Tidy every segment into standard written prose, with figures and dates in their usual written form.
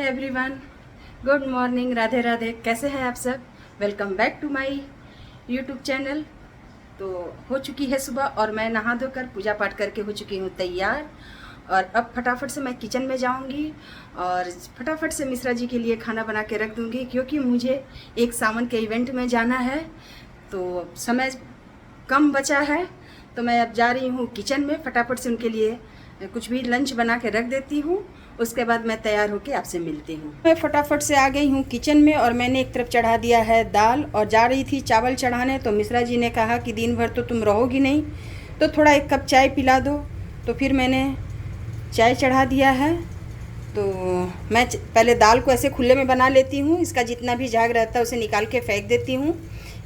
Everyone, good morning, Radhe Radhe. कैसे हैं आप सब? Welcome back to my YouTube channel. तो हो चुकी है सुबह और मैं नहा धोकर पूजा पाठ करके हो चुकी हूँ तैयार। और अब फटाफट से मैं किचन में जाऊँगी और फटाफट से मिश्रा जी के लिए खाना बना के रख दूँगी, क्योंकि मुझे एक सावन के इवेंट में जाना है तो समय कम बचा है। तो मैं अब जा रही हूँ किचन में, फटाफट से उनके लिए कुछ भी लंच बना के रख देती हूँ। उसके बाद मैं तैयार होकर आपसे मिलती हूँ। मैं फटाफट से आ गई हूँ किचन में और मैंने एक तरफ चढ़ा दिया है दाल और जा रही थी चावल चढ़ाने। तो मिश्रा जी ने कहा कि दिन भर तो तुम रहोगी नहीं, तो थोड़ा एक कप चाय पिला दो। तो फिर मैंने चाय चढ़ा दिया है। तो मैं पहले दाल को ऐसे खुले में बना लेती हूँ, इसका जितना भी झाग रहता है उसे निकाल के फेंक देती हूँ।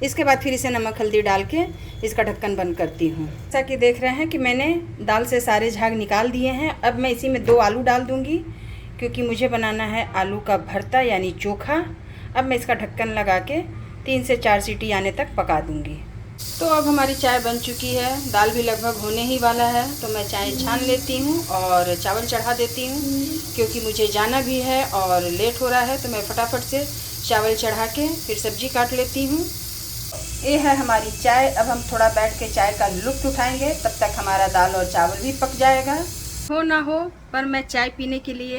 इसके बाद फिर इसे नमक हल्दी डाल के इसका ढक्कन बंद करती हूँ। जैसा कि देख रहे हैं कि मैंने दाल से सारे झाग निकाल दिए हैं। अब मैं इसी में 2 आलू डाल दूँगी, क्योंकि मुझे बनाना है आलू का भरता यानी चोखा। अब मैं इसका ढक्कन लगा के 3 से 4 सीटी आने तक पका दूँगी। तो अब हमारी चाय बन चुकी है, दाल भी लगभग होने ही वाला है। तो मैं चाय छान लेती हूँ और चावल चढ़ा देती हूँ, क्योंकि मुझे जाना भी है और लेट हो रहा है। तो मैं फटाफट से चावल चढ़ा के फिर सब्जी काट लेती हूँ। ये है हमारी चाय। अब हम थोड़ा बैठ के चाय का लुत्फ़ उठाएंगे, तब तक हमारा दाल और चावल भी पक जाएगा। हो ना हो, पर मैं चाय पीने के लिए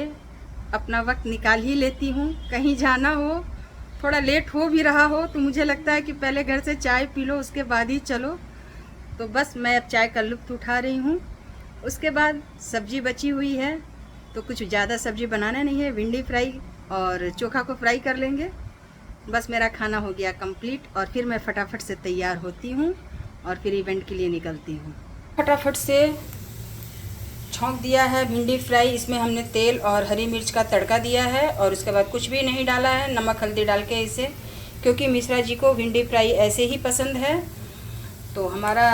अपना वक्त निकाल ही लेती हूँ। कहीं जाना हो, थोड़ा लेट हो भी रहा हो, तो मुझे लगता है कि पहले घर से चाय पी लो, उसके बाद ही चलो। तो बस मैं अब चाय का लुत्फ़ उठा रही हूँ। उसके बाद सब्जी बची हुई है, तो कुछ ज़्यादा सब्जी बनाना नहीं है, भिंडी फ्राई और चोखा को फ्राई कर लेंगे। बस मेरा खाना हो गया कंप्लीट और फिर मैं फटाफट से तैयार होती हूँ और फिर इवेंट के लिए निकलती हूँ। फटाफट से छौंक दिया है भिंडी फ्राई। इसमें हमने तेल और हरी मिर्च का तड़का दिया है और उसके बाद कुछ भी नहीं डाला है, नमक हल्दी डाल के इसे, क्योंकि मिश्रा जी को भिंडी फ्राई ऐसे ही पसंद है। तो हमारा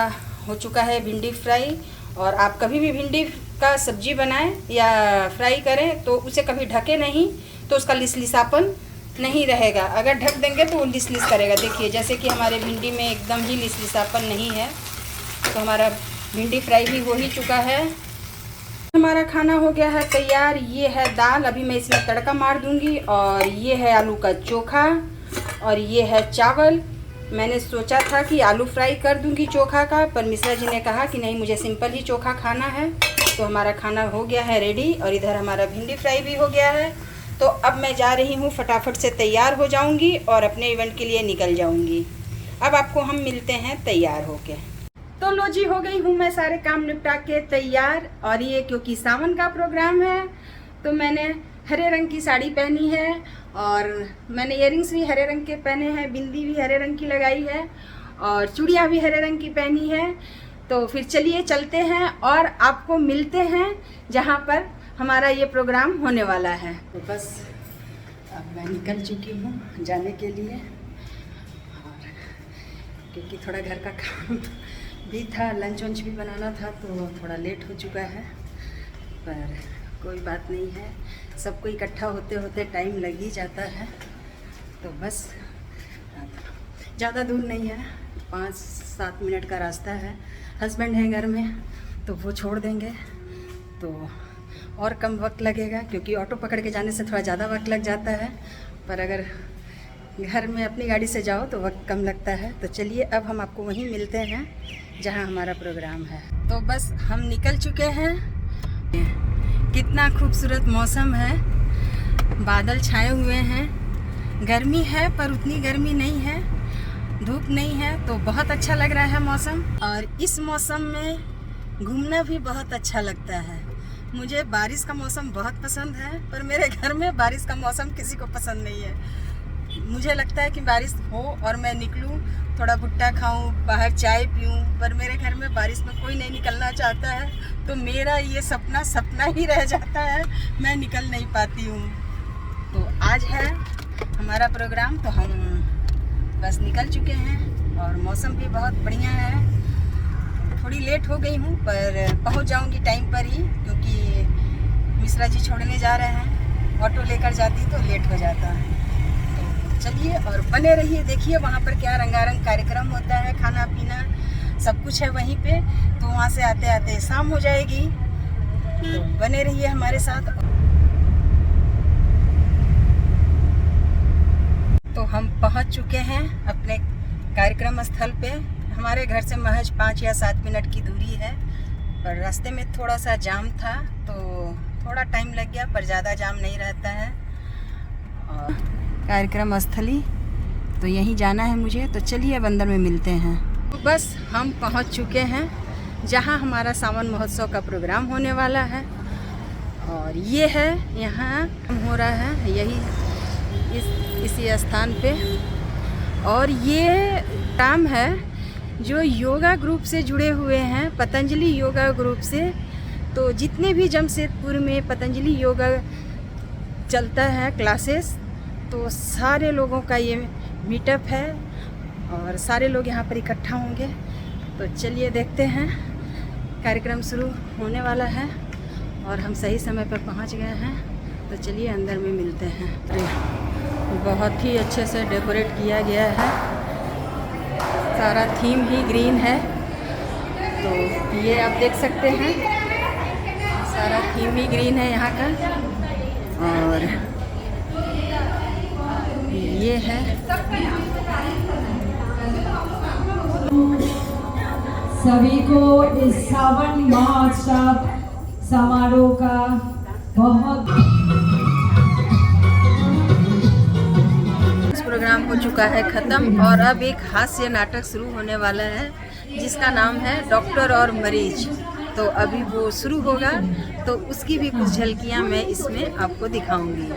हो चुका है भिंडी फ्राई। और आप कभी भी भिंडी का सब्जी बनाएं या फ्राई करें तो उसे कभी ढके नहीं, तो उसका लिसलिसापन नहीं रहेगा। अगर ढक देंगे तो वो लिस करेगा। देखिए, जैसे कि हमारे भिंडी में एकदम ही लिसलिसापन नहीं है। तो हमारा भिंडी फ्राई भी हो ही चुका है। हमारा खाना हो गया है तैयार। ये है दाल, अभी मैं इसमें तड़का मार दूंगी। और ये है आलू का चोखा और ये है चावल। मैंने सोचा था कि आलू फ्राई कर दूंगी चोखा का, पर मिश्रा जी ने कहा कि नहीं, मुझे सिंपल ही चोखा खाना है। तो हमारा खाना हो गया है रेडी और इधर हमारा भिंडी फ्राई भी हो गया है। तो अब मैं जा रही हूँ, फटाफट से तैयार हो जाऊँगी और अपने इवेंट के लिए निकल जाऊँगी। अब आपको हम मिलते हैं तैयार होके। तो लो जी, हो गई हूँ मैं सारे काम निपटा के तैयार। और ये क्योंकि सावन का प्रोग्राम है तो मैंने हरे रंग की साड़ी पहनी है और मैंने इयररिंग्स भी हरे रंग के पहने हैं, बिंदी भी हरे रंग की लगाई है और चूड़ियाँ भी हरे रंग की पहनी है। तो फिर चलिए चलते हैं और आपको मिलते हैं जहाँ पर हमारा ये प्रोग्राम होने वाला है। तो बस अब मैं निकल चुकी हूँ जाने के लिए, और क्योंकि थोड़ा घर का काम भी था, लंच वंच भी बनाना था, तो थोड़ा लेट हो चुका है। पर कोई बात नहीं है, सबको इकट्ठा होते होते टाइम लग ही जाता है। तो बस ज़्यादा दूर नहीं है, 5-7 मिनट का रास्ता है। हस्बैंड हैं घर में तो वो छोड़ देंगे, तो और कम वक्त लगेगा, क्योंकि ऑटो पकड़ के जाने से थोड़ा ज़्यादा वक्त लग जाता है। पर अगर घर में अपनी गाड़ी से जाओ तो वक्त कम लगता है। तो चलिए अब हम आपको वहीं मिलते हैं जहां हमारा प्रोग्राम है। तो बस हम निकल चुके हैं। कितना खूबसूरत मौसम है, बादल छाए हुए हैं, गर्मी है पर उतनी गर्मी नहीं है, धूप नहीं है, तो बहुत अच्छा लग रहा है मौसम। और इस मौसम में घूमना भी बहुत अच्छा लगता है। मुझे बारिश का मौसम बहुत पसंद है, पर मेरे घर में बारिश का मौसम किसी को पसंद नहीं है। मुझे लगता है कि बारिश हो और मैं निकलूं, थोड़ा भुट्टा खाऊं, बाहर चाय पीऊं, पर मेरे घर में बारिश में कोई नहीं निकलना चाहता है। तो मेरा ये सपना सपना ही रह जाता है, मैं निकल नहीं पाती हूँ। तो आज है हमारा प्रोग्राम, तो हम बस निकल चुके हैं और मौसम भी बहुत बढ़िया है। थोड़ी लेट हो गई हूँ पर पहुँच जाऊँगी टाइम पर ही, क्योंकि मिश्रा जी छोड़ने जा रहे हैं। ऑटो लेकर जाती तो लेट हो जाता है। तो चलिए और बने रहिए, देखिए वहाँ पर क्या रंगारंग कार्यक्रम होता है, खाना पीना सब कुछ है वहीं पे। तो वहाँ से आते आते शाम हो जाएगी। तो बने रहिए हमारे साथ। पहुंच चुके हैं अपने कार्यक्रम स्थल पे। हमारे घर से महज 5 या 7 मिनट की दूरी है, पर रास्ते में थोड़ा सा जाम था तो थोड़ा टाइम लग गया, पर ज़्यादा जाम नहीं रहता है। और कार्यक्रम स्थली तो यहीं जाना है मुझे, तो चलिए अब अंदर में मिलते हैं। तो बस हम पहुंच चुके हैं जहां हमारा सावन महोत्सव का प्रोग्राम होने वाला है। और ये है यहाँ हो रहा है यही इसी स्थान पे। और ये टाइम है जो योगा ग्रुप से जुड़े हुए हैं, पतंजलि योगा ग्रुप से। तो जितने भी जमशेदपुर में पतंजलि योगा चलता है क्लासेस, तो सारे लोगों का ये मीटअप है और सारे लोग यहाँ पर इकट्ठा होंगे। तो चलिए देखते हैं, कार्यक्रम शुरू होने वाला है और हम सही समय पर पहुँच गए हैं। तो चलिए अंदर में मिलते हैं। बहुत ही अच्छे से डेकोरेट किया गया है, सारा थीम ही ग्रीन है। तो ये आप देख सकते हैं, सारा थीम ही ग्रीन है यहाँ का। और ये है सभी को इस सावन महोत्सव समारोह का बहुत। प्रोग्राम हो चुका है ख़त्म और अब एक हास्य नाटक शुरू होने वाला है जिसका नाम है डॉक्टर और मरीज। तो अभी वो शुरू होगा, तो उसकी भी कुछ झलकियां मैं इसमें आपको दिखाऊंगी।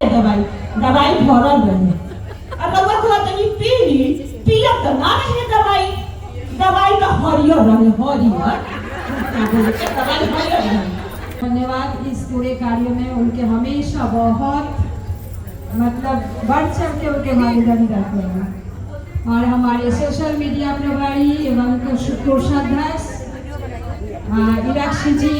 दवाई भरल रहे, अब रउआ कहत तनी पीली पिया त ना रहे दवाई तो हरियर रहे, दवाई हरियर रहे। धन्यवाद इस पूरे कार्य में उनके हमेशा बहुत मतलब बढ़ चढ़ के उनके भागीदारी रहते हैं। और हमारे सोशल मीडिया प्रभारी एवं कोषाध्यक्ष इराक्षी जी,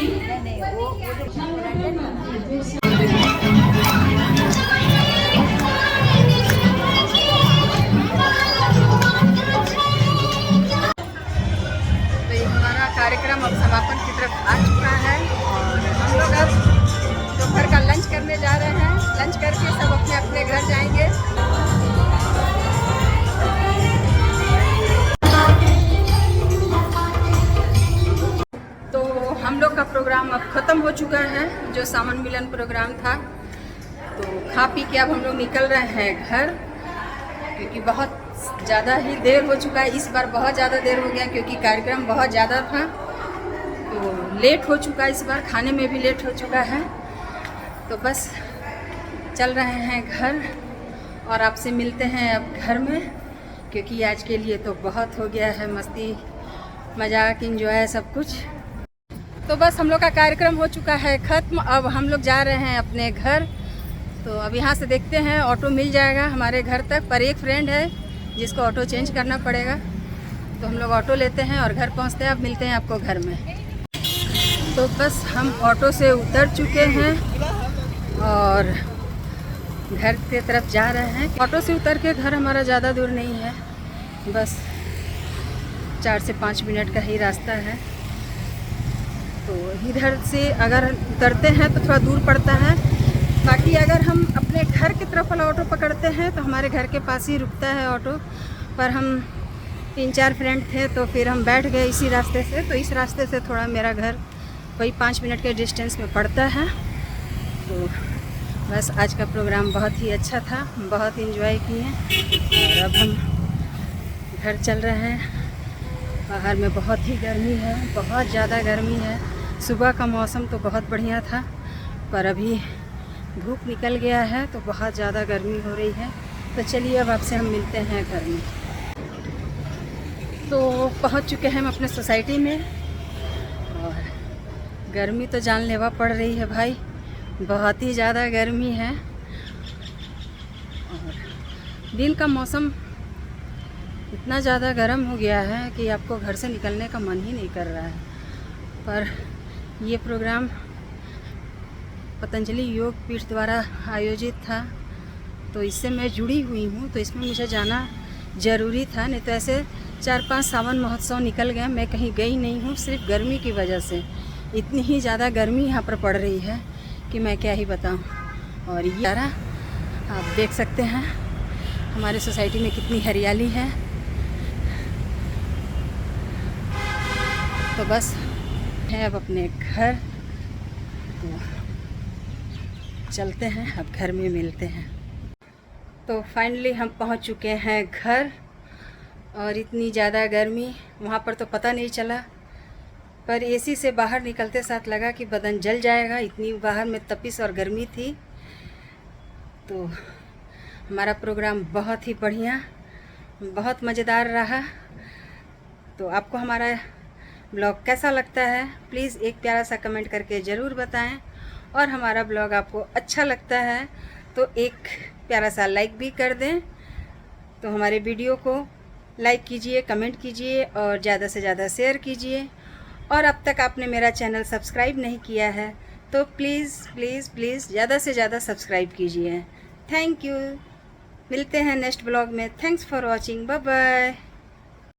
कार्यक्रम अब समापन की तरफ आ चुका है और हम लोग अब दोपहर का लंच करने जा रहे हैं। लंच करके सब अपने अपने घर जाएंगे। तो हम लोग का प्रोग्राम अब ख़त्म हो चुका है, जो सावन मिलन प्रोग्राम था। तो खा पी के अब हम लोग निकल रहे हैं घर, क्योंकि बहुत ज़्यादा ही देर हो चुका है। इस बार बहुत ज़्यादा देर हो गया क्योंकि कार्यक्रम बहुत ज़्यादा था, तो लेट हो चुका है। इस बार खाने में भी लेट हो चुका है। तो बस चल रहे हैं घर और आपसे मिलते हैं अब घर में, क्योंकि आज के लिए तो बहुत हो गया है मस्ती मजाक इंजॉय सब कुछ। तो बस हम लोग का कार्यक्रम हो चुका है ख़त्म। अब हम लोग जा रहे हैं अपने घर। तो अब यहाँ से देखते हैं, ऑटो मिल जाएगा हमारे घर तक, पर एक फ्रेंड है जिसको ऑटो चेंज करना पड़ेगा। तो हम लोग ऑटो लेते हैं और घर पहुँचते हैं। अब मिलते हैं आपको घर में। तो बस हम ऑटो से उतर चुके हैं और घर की तरफ जा रहे हैं। ऑटो से उतर के घर हमारा ज़्यादा दूर नहीं है, बस 4 से 5 मिनट का ही रास्ता है। तो इधर से अगर उतरते हैं तो थोड़ा दूर पड़ता है, बाकी अगर हम अपने घर की तरफ वाला ऑटो पकड़ते हैं तो हमारे घर के पास ही रुकता है ऑटो। पर हम 3-4 फ्रेंड थे तो फिर हम बैठ गए इसी रास्ते से। तो इस रास्ते से थोड़ा मेरा घर वही 5 मिनट के डिस्टेंस में पड़ता है। तो बस आज का प्रोग्राम बहुत ही अच्छा था, बहुत इन्जॉय किए और अब हम घर चल रहे हैं। बाहर में बहुत ही गर्मी है, बहुत ज़्यादा गर्मी है। सुबह का मौसम तो बहुत बढ़िया था, पर अभी धूप निकल गया है तो बहुत ज़्यादा गर्मी हो रही है। तो चलिए अब आपसे हम मिलते हैं घर में। तो पहुंच चुके हैं हम अपने सोसाइटी में और गर्मी तो जानलेवा पड़ रही है भाई, बहुत ही ज़्यादा गर्मी है। और दिन का मौसम इतना ज़्यादा गर्म हो गया है कि आपको घर से निकलने का मन ही नहीं कर रहा है। पर ये प्रोग्राम पतंजलि योग पीठ द्वारा आयोजित था, तो इससे मैं जुड़ी हुई हूँ, तो इसमें मुझे जाना ज़रूरी था। नहीं तो ऐसे 4-5 सावन महोत्सव निकल गए, मैं कहीं गई नहीं हूँ, सिर्फ गर्मी की वजह से। इतनी ही ज़्यादा गर्मी यहाँ पर पड़ रही है कि मैं क्या ही बताऊँ। और ये सारा आप देख सकते हैं हमारे सोसाइटी में कितनी हरियाली है। तो बस है अब अपने घर, तो चलते हैं, अब घर में मिलते हैं। तो फाइनली हम पहुंच चुके हैं घर, और इतनी ज़्यादा गर्मी वहाँ पर तो पता नहीं चला, पर एसी से बाहर निकलते साथ लगा कि बदन जल जाएगा, इतनी बाहर में तपिश और गर्मी थी। तो हमारा प्रोग्राम बहुत ही बढ़िया, बहुत मज़ेदार रहा। तो आपको हमारा ब्लॉग कैसा लगता है प्लीज़ एक प्यारा सा कमेंट करके ज़रूर बताएं, और हमारा ब्लॉग आपको अच्छा लगता है तो एक प्यारा सा लाइक भी कर दें। तो हमारे वीडियो को लाइक कीजिए, कमेंट कीजिए और ज़्यादा से ज़्यादा शेयर कीजिए। और अब तक आपने मेरा चैनल सब्सक्राइब नहीं किया है तो प्लीज़ प्लीज़ प्लीज़ ज़्यादा से ज़्यादा सब्सक्राइब कीजिए। थैंक यू, मिलते हैं नेक्स्ट ब्लॉग में। Thanks for watching, bye bye.